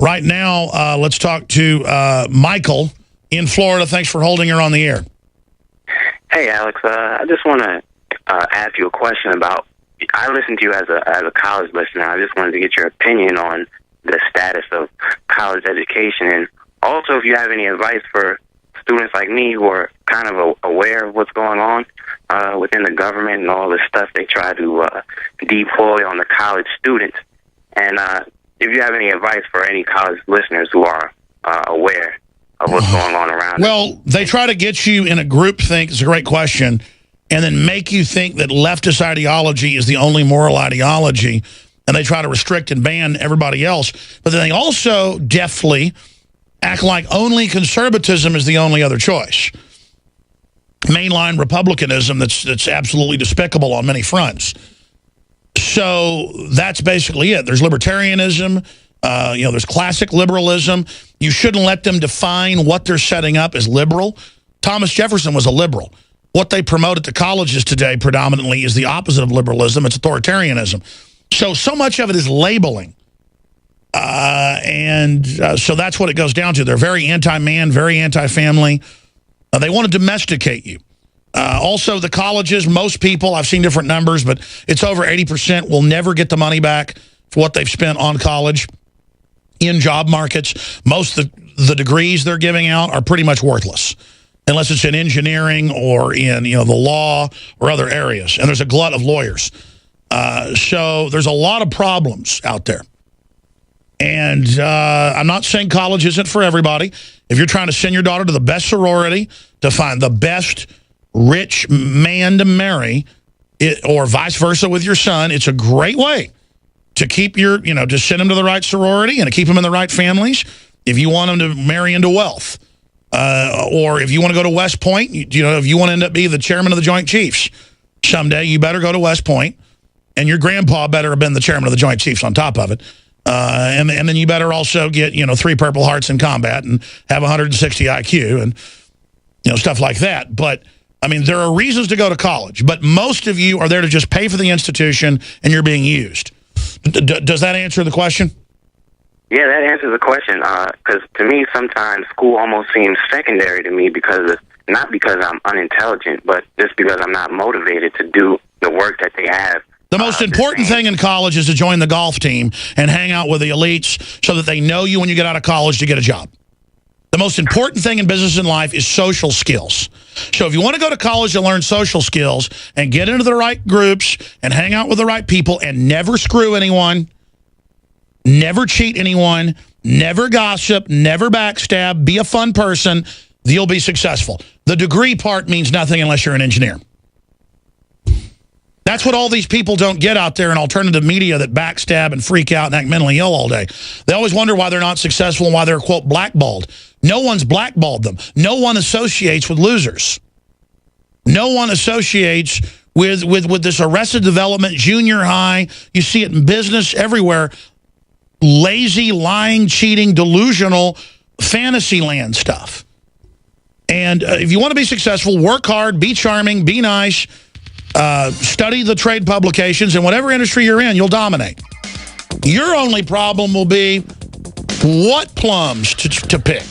Right now, let's talk to Michael in Florida. Thanks for holding her on the air. Hey, Alex. I just want to ask you a question about. I listened to you as a college listener. I just wanted to get your opinion on the status of college education, and also if you have any advice for students like me who are kind of aware of what's going on within the government and all this stuff they try to deploy on the college students. And if you have any advice for any college listeners who are aware of what's going on around. Well, they try to get you in a groupthink. It's a great question. And then make you think that leftist ideology is the only moral ideology. And they try to restrict and ban everybody else. But then they also deftly act like only conservatism is the only other choice. Mainline republicanism that's absolutely despicable on many fronts. So that's basically it. There's libertarianism. There's classic liberalism. You shouldn't let them define what they're setting up as liberal. Thomas Jefferson was a liberal. What they promote at the colleges today predominantly is the opposite of liberalism. It's authoritarianism. So much of it is labeling. So that's what it goes down to. They're very anti-man, very anti-family. They want to domesticate you. Also, the colleges, most people, I've seen different numbers, but it's over 80% will never get the money back for what they've spent on college in job markets. Most of the degrees they're giving out are pretty much worthless, unless it's in engineering or in the law or other areas. And there's a glut of lawyers. So there's a lot of problems out there. And I'm not saying college isn't for everybody. If you're trying to send your daughter to the best sorority to find the best rich man to marry, or vice versa with your son, it's a great way to keep your, to send them to the right sorority and to keep them in the right families. If you want them to marry into wealth, or if you want to go to West Point, if you want to end up being the chairman of the Joint Chiefs someday, you better go to West Point, and your grandpa better have been the chairman of the Joint Chiefs on top of it. And then you better also get, 3 Purple Hearts in combat and have 160 IQ and, stuff like that. But, I mean, there are reasons to go to college, but most of you are there to just pay for the institution and you're being used. Does that answer the question? Yeah, that answers the question. Because to me, sometimes school almost seems secondary to me not because I'm unintelligent, but just because I'm not motivated to do the work that they have. The most important thing in college is to join the golf team and hang out with the elites so that they know you when you get out of college to get a job. The most important thing in business and life is social skills. So if you want to go to college to learn social skills and get into the right groups and hang out with the right people and never screw anyone, never cheat anyone, never gossip, never backstab, be a fun person, you'll be successful. The degree part means nothing unless you're an engineer. That's what all these people don't get out there in alternative media that backstab and freak out and act mentally ill all day. They always wonder why they're not successful and why they're, quote, blackballed. No one's blackballed them. No one associates with losers. No one associates with this Arrested Development, junior high. You see it in business everywhere. Lazy, lying, cheating, delusional, fantasy land stuff. And if you want to be successful, work hard, be charming, be nice, study the trade publications, and whatever industry you're in, you'll dominate. Your only problem will be what plums to pick.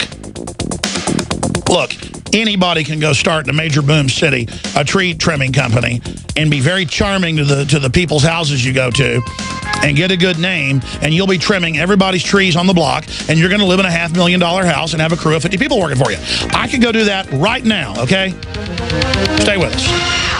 Look, anybody can go start in a major boom city, a tree trimming company, and be very charming to the people's houses you go to and get a good name, and you'll be trimming everybody's trees on the block, and you're going to live in a $500,000 house and have a crew of 50 people working for you. I can go do that right now, okay? Stay with us.